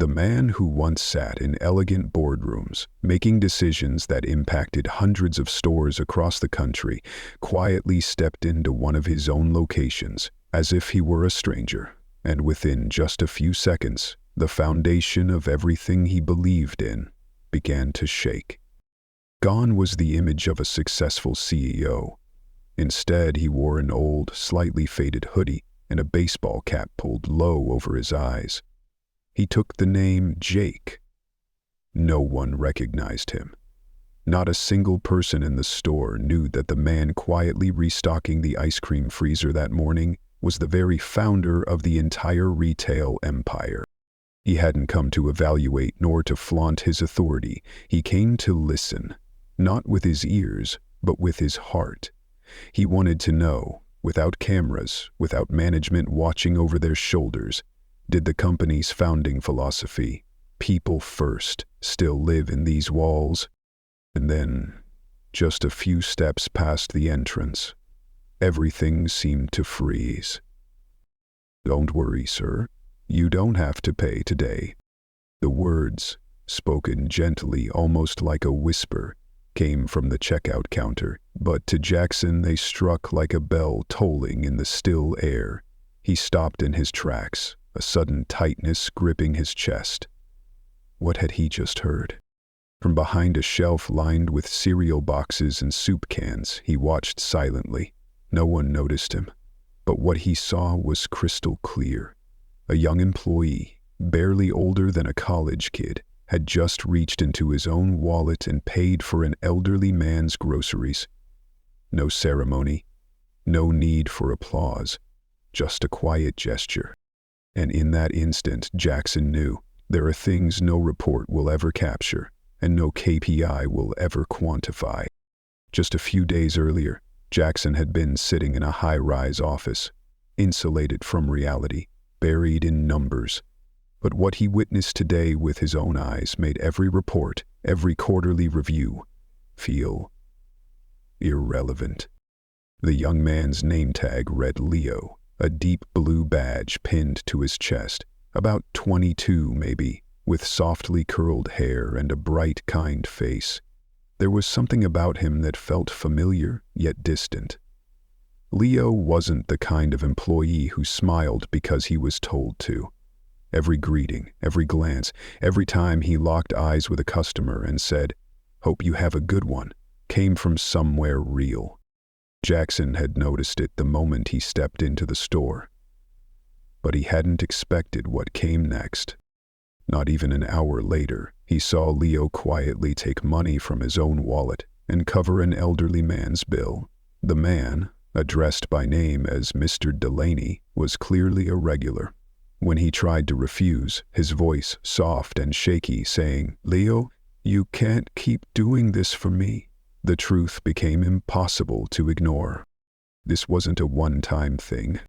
The man who once sat in elegant boardrooms, making decisions that impacted hundreds of stores across the country, quietly stepped into one of his own locations, as if he were a stranger, and within just a few seconds, the foundation of everything he believed in began to shake. Gone was the image of a successful CEO. Instead, he wore an old, slightly faded hoodie and a baseball cap pulled low over his eyes. He took the name Jake. No one recognized him. Not a single person in the store knew that the man quietly restocking the ice cream freezer that morning was the very founder of the entire retail empire. He hadn't come to evaluate nor to flaunt his authority. He came to listen, not with his ears, but with his heart. He wanted to know, without cameras, without management watching over their shoulders, did the company's founding philosophy, people first, still live in these walls? And then, just a few steps past the entrance, everything seemed to freeze. "Don't worry, sir. You don't have to pay today." The words, spoken gently, almost like a whisper, came from the checkout counter, but to Jackson they struck like a bell tolling in the still air. He stopped in his tracks, a sudden tightness gripping his chest. What had he just heard? From behind a shelf lined with cereal boxes and soup cans, he watched silently. No one noticed him, but what he saw was crystal clear. A young employee, barely older than a college kid, had just reached into his own wallet and paid for an elderly man's groceries. No ceremony, no need for applause, just a quiet gesture. And in that instant, Jackson knew there are things no report will ever capture, and no KPI will ever quantify. Just a few days earlier, Jackson had been sitting in a high-rise office, insulated from reality, buried in numbers. But what he witnessed today with his own eyes made every report, every quarterly review, feel irrelevant. The young man's name tag read Leo, a deep blue badge pinned to his chest, about 22 maybe, with softly curled hair and a bright, kind face. There was something about him that felt familiar, yet distant. Leo wasn't the kind of employee who smiled because he was told to. Every greeting, every glance, every time he locked eyes with a customer and said, "Hope you have a good one," came from somewhere real. Jackson had noticed it the moment he stepped into the store. But he hadn't expected what came next. Not even an hour later, he saw Leo quietly take money from his own wallet and cover an elderly man's bill. The man, addressed by name as Mr. Delaney, was clearly a regular. When he tried to refuse, his voice soft and shaky, saying, "Leo, you can't keep doing this for me," the truth became impossible to ignore. This wasn't a one-time thing,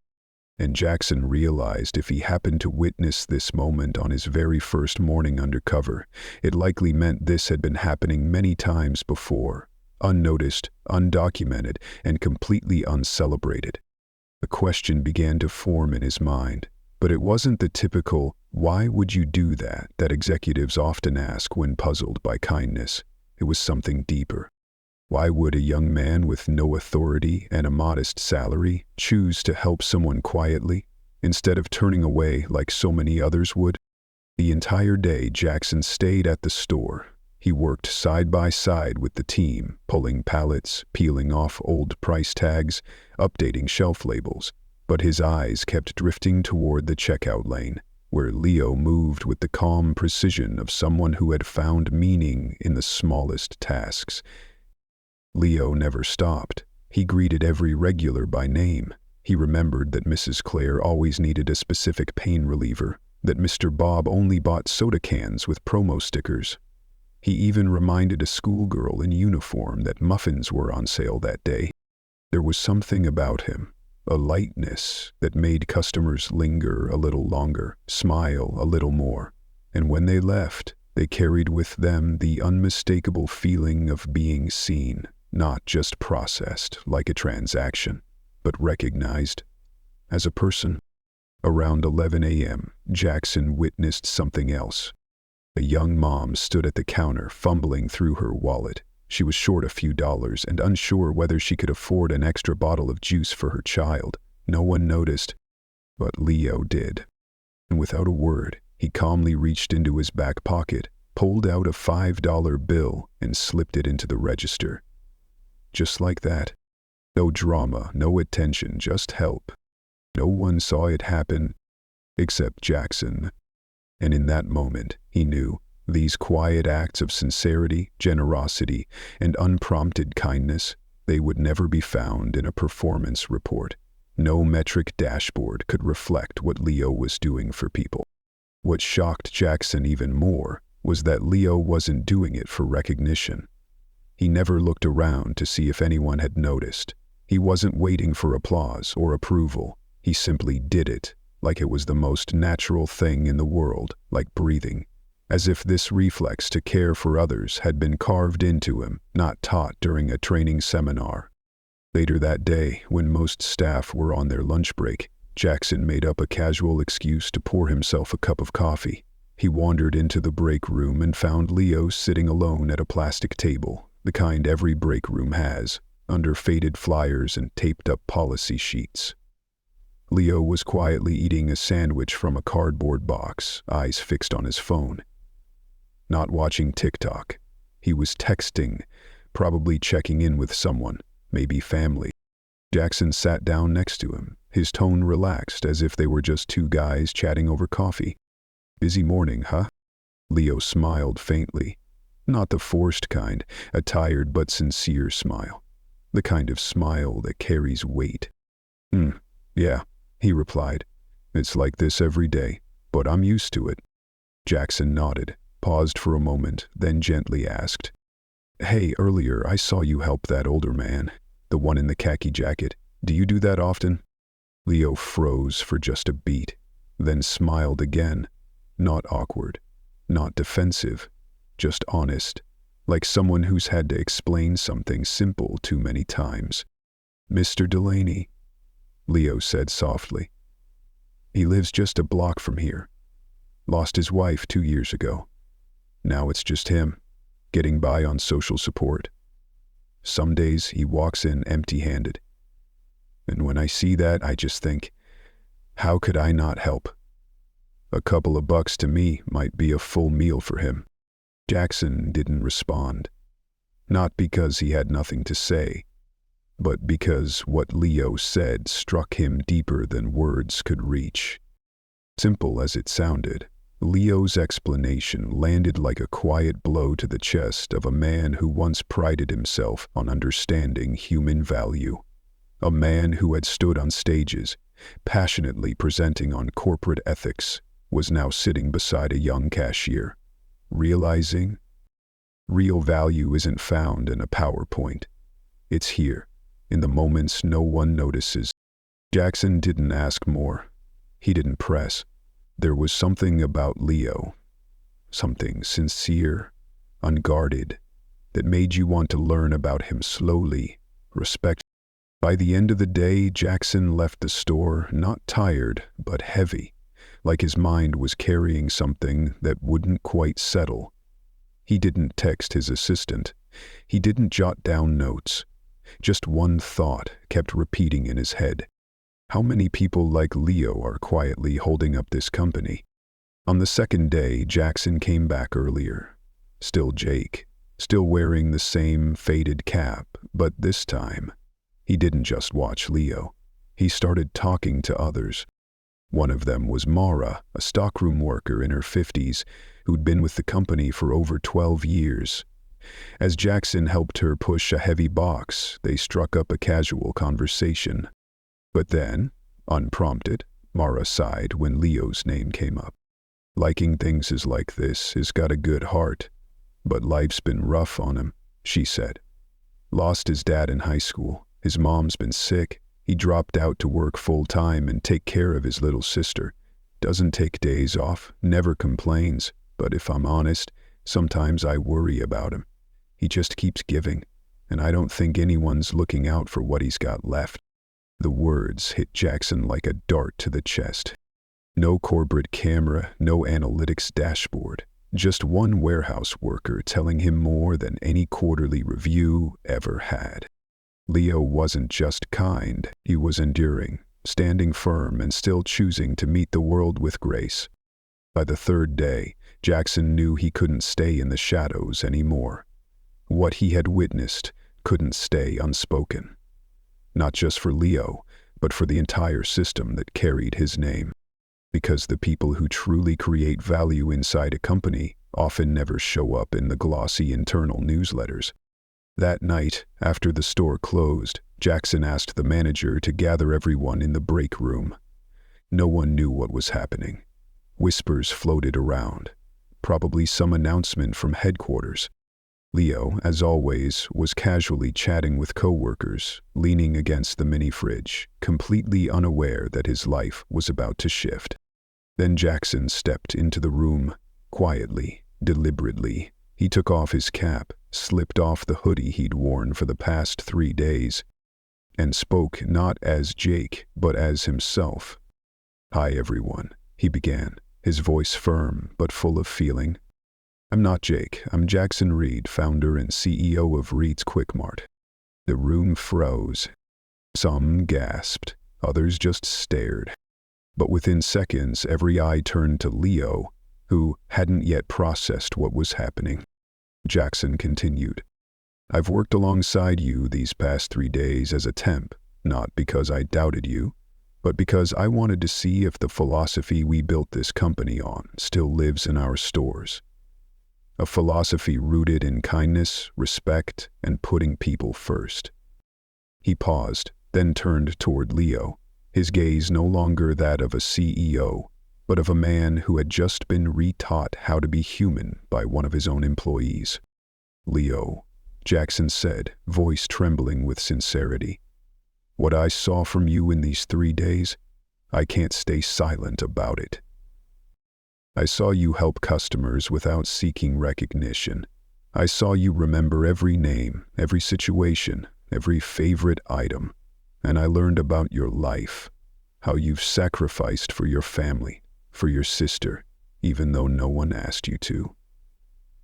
and Jackson realized if he happened to witness this moment on his very first morning undercover, it likely meant this had been happening many times before, unnoticed, undocumented, and completely uncelebrated. A question began to form in his mind, but it wasn't the typical, "Why would you do that?" that executives often ask when puzzled by kindness. It was something deeper. Why would a young man with no authority and a modest salary choose to help someone quietly, instead of turning away like so many others would? The entire day Jackson stayed at the store. He worked side by side with the team, pulling pallets, peeling off old price tags, updating shelf labels, but his eyes kept drifting toward the checkout lane, where Leo moved with the calm precision of someone who had found meaning in the smallest tasks. Leo never stopped. He greeted every regular by name. He remembered that Mrs. Claire always needed a specific pain reliever, that Mr. Bob only bought soda cans with promo stickers. He even reminded a schoolgirl in uniform that muffins were on sale that day. There was something about him, a lightness that made customers linger a little longer, smile a little more, and when they left, they carried with them the unmistakable feeling of being seen. Not just processed like a transaction, but recognized as a person. Around 11 a.m., Jackson witnessed something else. A young mom stood at the counter fumbling through her wallet. She was short a few dollars and unsure whether she could afford an extra bottle of juice for her child. No one noticed, but Leo did. And without a word, he calmly reached into his back pocket, pulled out a $5 bill, and slipped it into the register. Just like that. No drama, no attention, just help. No one saw it happen, except Jackson. And in that moment, he knew these quiet acts of sincerity, generosity, and unprompted kindness, they would never be found in a performance report. No metric dashboard could reflect what Leo was doing for people. What shocked Jackson even more was that Leo wasn't doing it for recognition. He never looked around to see if anyone had noticed. He wasn't waiting for applause or approval. He simply did it, like it was the most natural thing in the world, like breathing. As if this reflex to care for others had been carved into him, not taught during a training seminar. Later that day, when most staff were on their lunch break, Jackson made up a casual excuse to pour himself a cup of coffee. He wandered into the break room and found Leo sitting alone at a plastic table, the kind every break room has, under faded flyers and taped-up policy sheets. Leo was quietly eating a sandwich from a cardboard box, eyes fixed on his phone. Not watching TikTok. He was texting, probably checking in with someone, maybe family. Jackson sat down next to him, his tone relaxed as if they were just two guys chatting over coffee. "Busy morning, huh?" Leo smiled faintly. Not the forced kind, a tired but sincere smile. The kind of smile that carries weight. Yeah, he replied. "It's like this every day, but I'm used to it." Jackson nodded, paused for a moment, then gently asked, "Hey, earlier I saw you help that older man, the one in the khaki jacket. Do you do that often?" Leo froze for just a beat, then smiled again. Not awkward, not defensive, just honest, like someone who's had to explain something simple too many times. "Mr. Delaney," Leo said softly. "He lives just a block from here. Lost his wife 2 years ago. Now it's just him, getting by on social support. Some days he walks in empty-handed. And when I see that, I just think, how could I not help? A couple of bucks to me might be a full meal for him." Jackson didn't respond. Not because he had nothing to say, but because what Leo said struck him deeper than words could reach. Simple as it sounded, Leo's explanation landed like a quiet blow to the chest of a man who once prided himself on understanding human value. A man who had stood on stages, passionately presenting on corporate ethics, was now sitting beside a young cashier, realizing real value isn't found in a PowerPoint. It's here, in the moments no one notices. Jackson didn't ask more. He didn't press. There was something about Leo, something sincere, unguarded, that made you want to learn about him slowly, respect. By the end of the day, Jackson left the store not tired, but heavy, like his mind was carrying something that wouldn't quite settle. He didn't text his assistant. He didn't jot down notes. Just one thought kept repeating in his head. How many people like Leo are quietly holding up this company? On the second day, Jackson came back earlier. Still Jake, still wearing the same faded cap, but this time, he didn't just watch Leo. He started talking to others. One of them was Mara, a stockroom worker in her 50s, who'd been with the company for over 12 years. As Jackson helped her push a heavy box, they struck up a casual conversation. But then, unprompted, Mara sighed when Leo's name came up. "Liking things is like this. He's got a good heart, but life's been rough on him," she said. "Lost his dad in high school. His mom's been sick. He dropped out to work full-time and take care of his little sister. Doesn't take days off, never complains, but if I'm honest, sometimes I worry about him. He just keeps giving, and I don't think anyone's looking out for what he's got left." The words hit Jackson like a dart to the chest. No corporate camera, no analytics dashboard. Just one warehouse worker telling him more than any quarterly review ever had. Leo wasn't just kind, he was enduring, standing firm and still choosing to meet the world with grace. By the third day, Jackson knew he couldn't stay in the shadows anymore. What he had witnessed couldn't stay unspoken. Not just for Leo, but for the entire system that carried his name. Because the people who truly create value inside a company often never show up in the glossy internal newsletters. That night, after the store closed, Jackson asked the manager to gather everyone in the break room. No one knew what was happening. Whispers floated around, probably some announcement from headquarters. Leo, as always, was casually chatting with coworkers, leaning against the mini fridge, completely unaware that his life was about to shift. Then Jackson stepped into the room, quietly, deliberately. He took off his cap, slipped off the hoodie he'd worn for the past 3 days, and spoke not as Jake, but as himself. "Hi everyone," he began, his voice firm but full of feeling. "I'm not Jake, I'm Jackson Reed, founder and CEO of Reed's Quick Mart." The room froze. Some gasped, others just stared. But within seconds, every eye turned to Leo, who hadn't yet processed what was happening. Jackson continued, "I've worked alongside you these past 3 days as a temp, not because I doubted you, but because I wanted to see if the philosophy we built this company on still lives in our stores. A philosophy rooted in kindness, respect, and putting people first." He paused, then turned toward Leo, his gaze no longer that of a CEO, but of a man who had just been retaught how to be human by one of his own employees. "Leo," Jackson said, voice trembling with sincerity, "what I saw from you in these 3 days, I can't stay silent about it. I saw you help customers without seeking recognition. I saw you remember every name, every situation, every favorite item. And I learned about your life, how you've sacrificed for your family, for your sister, even though no one asked you to.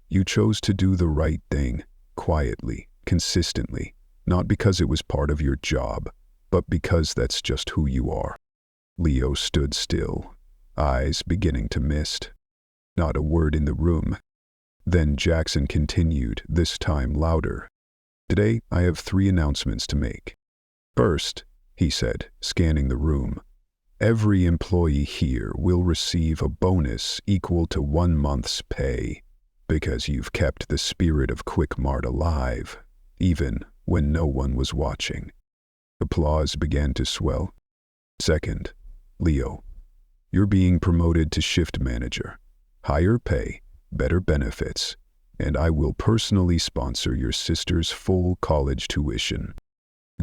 You chose to do the right thing, quietly, consistently, not because it was part of your job, but because that's just who you are." Leo stood still, eyes beginning to mist. Not a word in the room. Then Jackson continued, this time louder. "Today, I have 3 announcements to make. First," he said, scanning the room, "every employee here will receive a bonus equal to 1 month's pay, because you've kept the spirit of Quick Mart alive, even when no one was watching." Applause began to swell. "Second, Leo, you're being promoted to shift manager. Higher pay, better benefits, and I will personally sponsor your sister's full college tuition."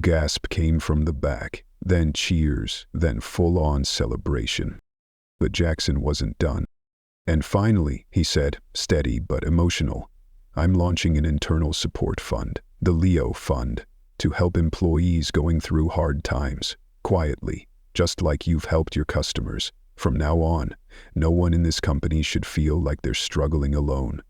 Gasp came from the back, then cheers, then full-on celebration. But Jackson wasn't done. "And finally," he said, steady but emotional, "I'm launching an internal support fund, the Leo Fund, to help employees going through hard times, quietly, just like you've helped your customers. From now on, no one in this company should feel like they're struggling alone."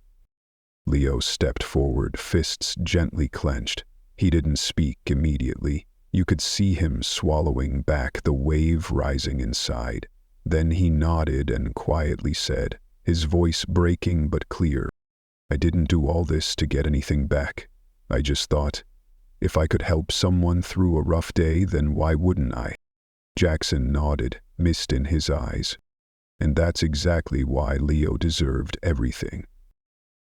Leo stepped forward, fists gently clenched. He didn't speak immediately. You could see him swallowing back the wave rising inside. Then he nodded and quietly said, his voice breaking but clear, "I didn't do all this to get anything back. I just thought, if I could help someone through a rough day, then why wouldn't I?" Jackson nodded, mist in his eyes. And that's exactly why Leo deserved everything.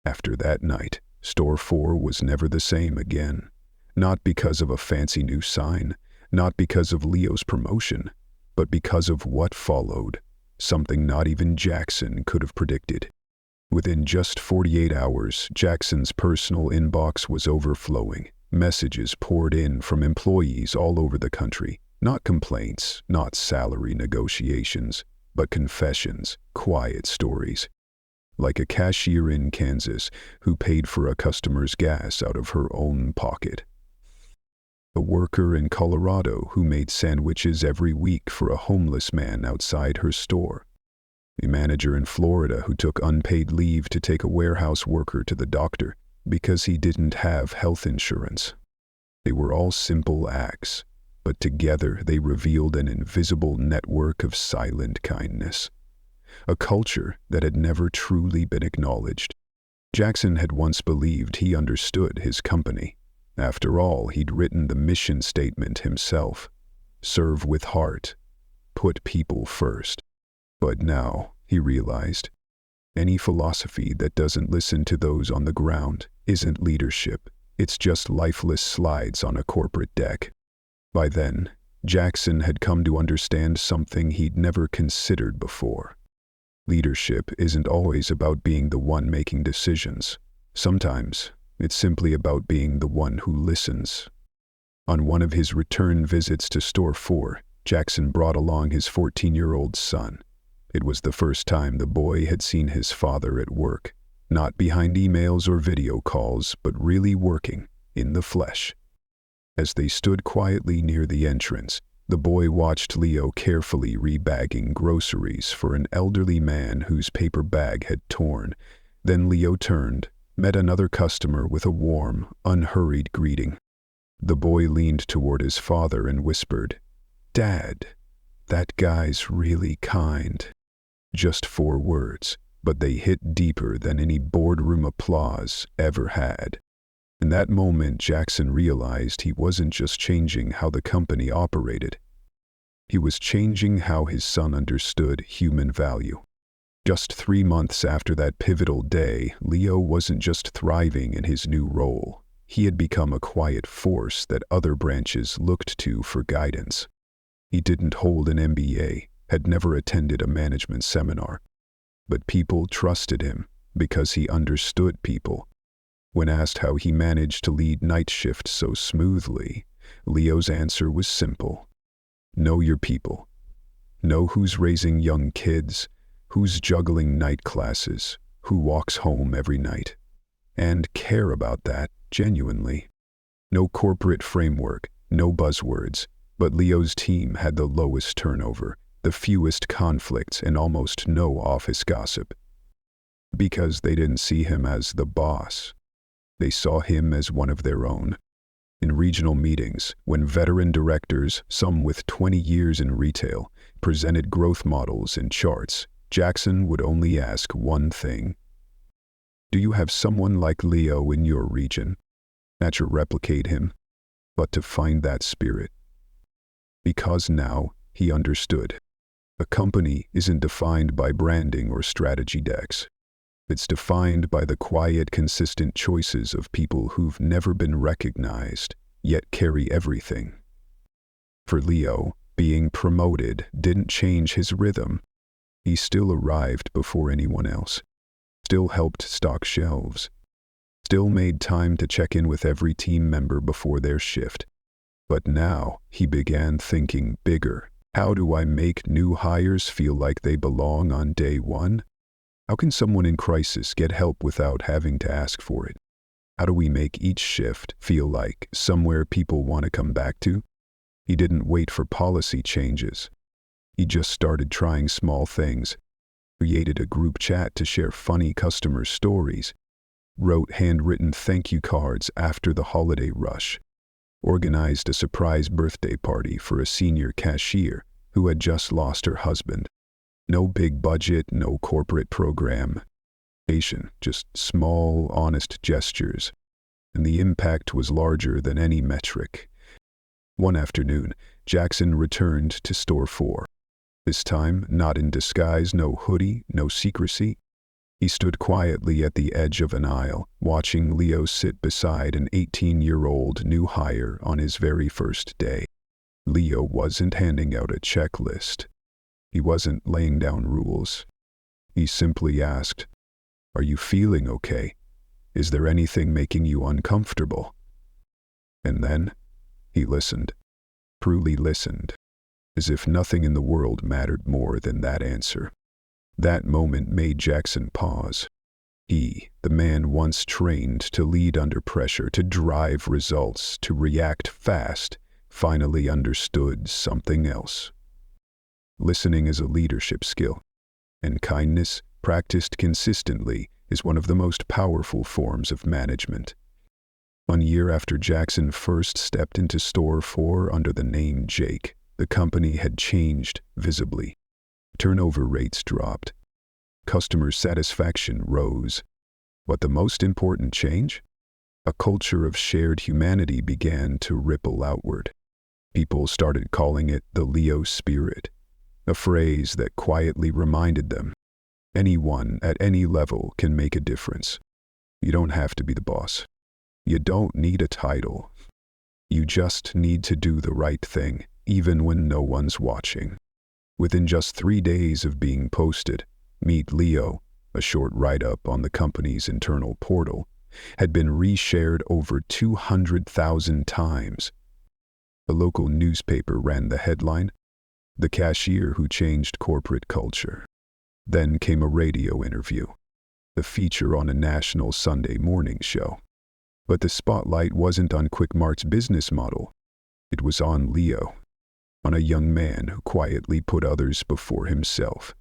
After that night, Store 4 was never the same again. Not because of a fancy new sign, not because of Leo's promotion, but because of what followed, something not even Jackson could have predicted. Within just 48 hours, Jackson's personal inbox was overflowing. Messages poured in from employees all over the country. Not complaints, not salary negotiations, but confessions, quiet stories. Like a cashier in Kansas who paid for a customer's gas out of her own pocket. A worker in Colorado who made sandwiches every week for a homeless man outside her store. a manager in Florida who took unpaid leave to take a warehouse worker to the doctor because he didn't have health insurance. They were all simple acts, but together they revealed an invisible network of silent kindness, a culture that had never truly been acknowledged. Jackson had once believed he understood his company. After all, he'd written the mission statement himself: serve with heart, put people first. But now, he realized, any philosophy that doesn't listen to those on the ground isn't leadership. It's just lifeless slides on a corporate deck. By then, Jackson had come to understand something he'd never considered before. Leadership isn't always about being the one making decisions. Sometimes, it's simply about being the one who listens. On one of his return visits to Store 4, Jackson brought along his 14-year-old son. It was the first time the boy had seen his father at work, not behind emails or video calls, but really working, in the flesh. As they stood quietly near the entrance, the boy watched Leo carefully rebagging groceries for an elderly man whose paper bag had torn. Then Leo turned, met another customer with a warm, unhurried greeting. The boy leaned toward his father and whispered, "Dad, that guy's really kind." Just 4 words, but they hit deeper than any boardroom applause ever had. In that moment, Jackson realized he wasn't just changing how the company operated. He was changing how his son understood human value. Just 3 months after that pivotal day, Leo wasn't just thriving in his new role. He had become a quiet force that other branches looked to for guidance. He didn't hold an MBA, had never attended a management seminar, but people trusted him because he understood people. When asked how he managed to lead night shifts so smoothly, Leo's answer was simple: know your people. Know who's raising young kids, who's juggling night classes, who walks home every night. And care about that genuinely. No corporate framework, no buzzwords, but Leo's team had the lowest turnover, the fewest conflicts, and almost no office gossip. Because they didn't see him as the boss. They saw him as one of their own. In regional meetings, when veteran directors, some with 20 years in retail, presented growth models and charts, Jackson would only ask one thing: do you have someone like Leo in your region? Not to replicate him, but to find that spirit. Because now he understood. A company isn't defined by branding or strategy decks. It's defined by the quiet, consistent choices of people who've never been recognized, yet carry everything. For Leo, being promoted didn't change his rhythm. He still arrived before anyone else, still helped stock shelves, still made time to check in with every team member before their shift. But now he began thinking bigger. How do I make new hires feel like they belong on day one? How can someone in crisis get help without having to ask for it? How do we make each shift feel like somewhere people want to come back to? He didn't wait for policy changes. He just started trying small things, created a group chat to share funny customer stories, wrote handwritten thank you cards after the holiday rush, organized a surprise birthday party for a senior cashier who had just lost her husband. No big budget, no corporate program. Just small, honest gestures. And the impact was larger than any metric. One afternoon, Jackson returned to Store 4. This time, not in disguise, no hoodie, no secrecy. He stood quietly at the edge of an aisle, watching Leo sit beside an 18-year-old new hire on his very first day. Leo wasn't handing out a checklist. He wasn't laying down rules. He simply asked, "Are you feeling okay? Is there anything making you uncomfortable?" And then, he listened, truly listened, as if nothing in the world mattered more than that answer. That moment made Jackson pause. He, the man once trained to lead under pressure, to drive results, to react fast, finally understood something else. Listening is a leadership skill. And kindness, practiced consistently, is one of the most powerful forms of management. 1 year after Jackson first stepped into Store 4 under the name Jake, the company had changed visibly. Turnover rates dropped. Customer satisfaction rose. But the most important change? A culture of shared humanity began to ripple outward. People started calling it the Leo spirit, a phrase that quietly reminded them, anyone at any level can make a difference. You don't have to be the boss. You don't need a title. You just need to do the right thing, even when no one's watching. Within just 3 days of being posted, Meet Leo, a short write-up on the company's internal portal, had been reshared over 200,000 times. A local newspaper ran the headline, "The Cashier Who Changed Corporate Culture." Then came a radio interview, a feature on a national Sunday morning show. But the spotlight wasn't on Quickmart's business model. It was on Leo, on a young man who quietly put others before himself,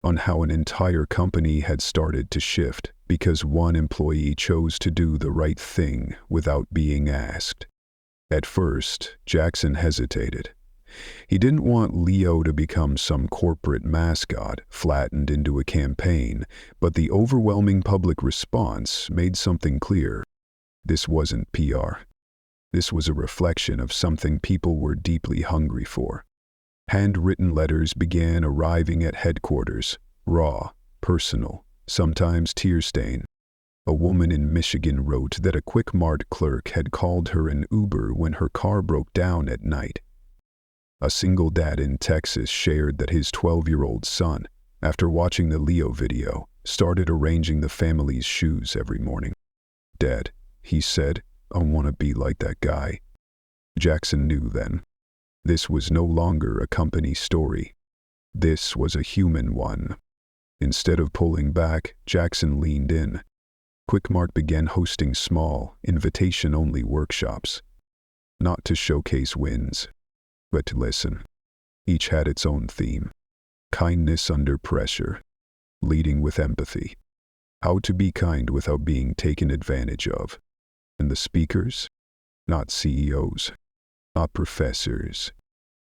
on how an entire company had started to shift because one employee chose to do the right thing without being asked. At first, Jackson hesitated. He didn't want Leo to become some corporate mascot flattened into a campaign, but the overwhelming public response made something clear. This wasn't PR. This was a reflection of something people were deeply hungry for. Handwritten letters began arriving at headquarters, raw, personal, sometimes tear-stained. A woman in Michigan wrote that a Quickmart clerk had called her an Uber when her car broke down at night. A single dad in Texas shared that his 12-year-old son, after watching the Leo video, started arranging the family's shoes every morning. "Dad," he said, "I want to be like that guy." Jackson knew then. This was no longer a company story. This was a human one. Instead of pulling back, Jackson leaned in. Quickmart began hosting small, invitation-only workshops. Not to showcase wins, but to listen. Each had its own theme. Kindness under pressure. Leading with empathy. How to be kind without being taken advantage of. And the speakers? Not CEOs. Not professors.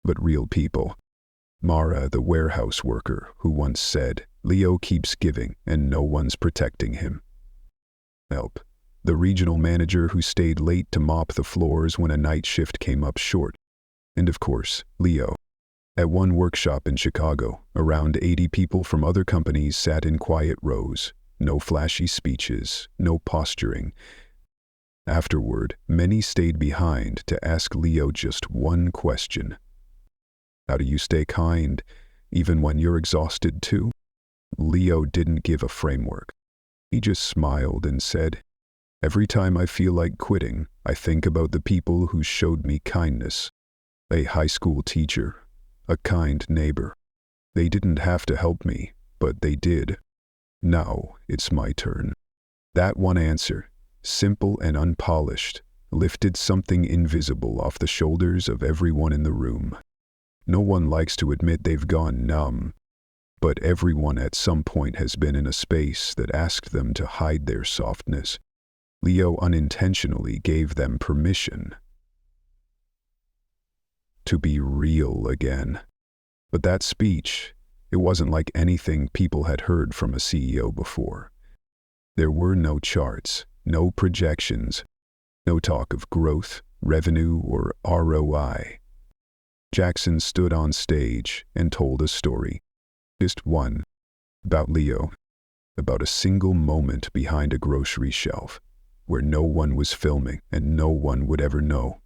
But real people. Mara, the warehouse worker, who once said, "Leo keeps giving and no one's protecting him." Help. The regional manager who stayed late to mop the floors when a night shift came up short. And of course, Leo. At one workshop in Chicago, around 80 people from other companies sat in quiet rows. No flashy speeches, no posturing. Afterward, many stayed behind to ask Leo just one question. How do you stay kind, even when you're exhausted too? Leo didn't give a framework. He just smiled and said, "Every time I feel like quitting, I think about the people who showed me kindness. A high school teacher, a kind neighbor. They didn't have to help me, but they did. Now it's my turn." That one answer, simple and unpolished, lifted something invisible off the shoulders of everyone in the room. No one likes to admit they've gone numb, but everyone at some point has been in a space that asked them to hide their softness. Leo unintentionally gave them permission to be real again. But that speech, it wasn't like anything people had heard from a CEO before. There were no charts, no projections, no talk of growth, revenue, or ROI. Jackson stood on stage and told a story. Just one. About Leo. About a single moment behind a grocery shelf, where no one was filming and no one would ever know.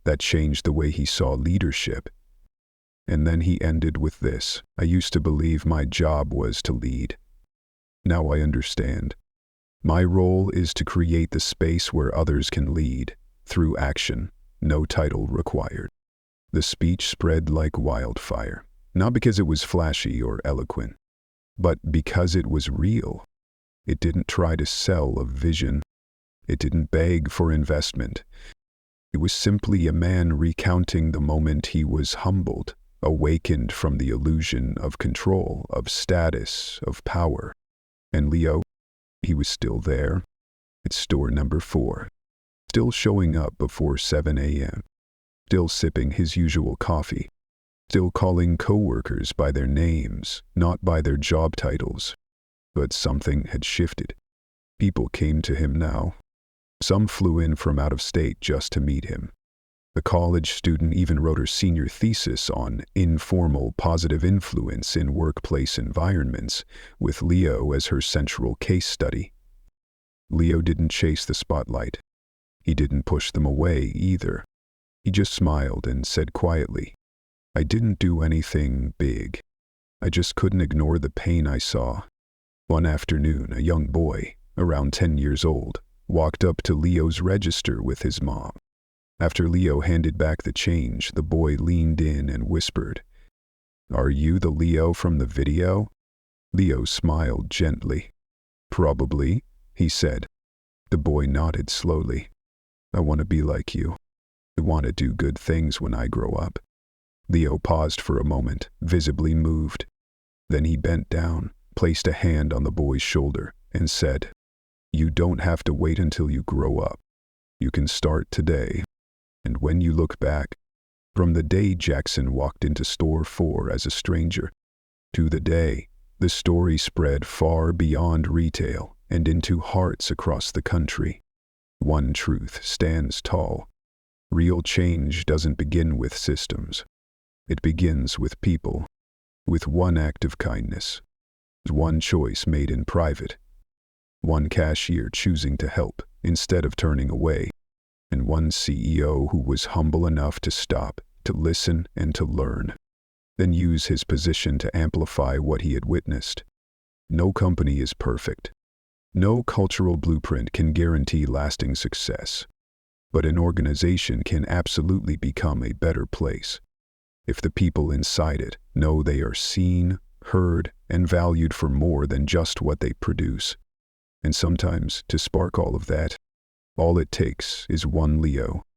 That changed the way he saw leadership. And then he ended with this: "I used to believe my job was to lead. Now I understand. My role is to create the space where others can lead, through action, no title required." The speech spread like wildfire, not because it was flashy or eloquent, but because it was real. It didn't try to sell a vision. It didn't beg for investment. It was simply a man recounting the moment he was humbled, awakened from the illusion of control, of status, of power. And Leo, he was still there, at store number 4, still showing up before 7 a.m., still sipping his usual coffee, still calling coworkers by their names, not by their job titles. But something had shifted. People came to him now. Some flew in from out of state just to meet him. The college student even wrote her senior thesis on informal positive influence in workplace environments, with Leo as her central case study. Leo didn't chase the spotlight. He didn't push them away either. He just smiled and said quietly, "I didn't do anything big. I just couldn't ignore the pain I saw." One afternoon, a young boy, around 10 years old, walked up to Leo's register with his mom. After Leo handed back the change, the boy leaned in and whispered, "Are you the Leo from the video?" Leo smiled gently. "Probably," he said. The boy nodded slowly. "I want to be like you. I want to do good things when I grow up." Leo paused for a moment, visibly moved. Then he bent down, placed a hand on the boy's shoulder, and said, "You don't have to wait until you grow up. You can start today. And when you look back, from the day Jackson walked into store 4 as a stranger, to the day the story spread far beyond retail and into hearts across the country, one truth stands tall. Real change doesn't begin with systems. It begins with people, with one act of kindness, one choice made in private, one cashier choosing to help instead of turning away, and one CEO who was humble enough to stop, to listen, and to learn, then use his position to amplify what he had witnessed. No company is perfect. No cultural blueprint can guarantee lasting success. But an organization can absolutely become a better place if the people inside it know they are seen, heard, and valued for more than just what they produce. And sometimes, to spark all of that, all it takes is one Leo,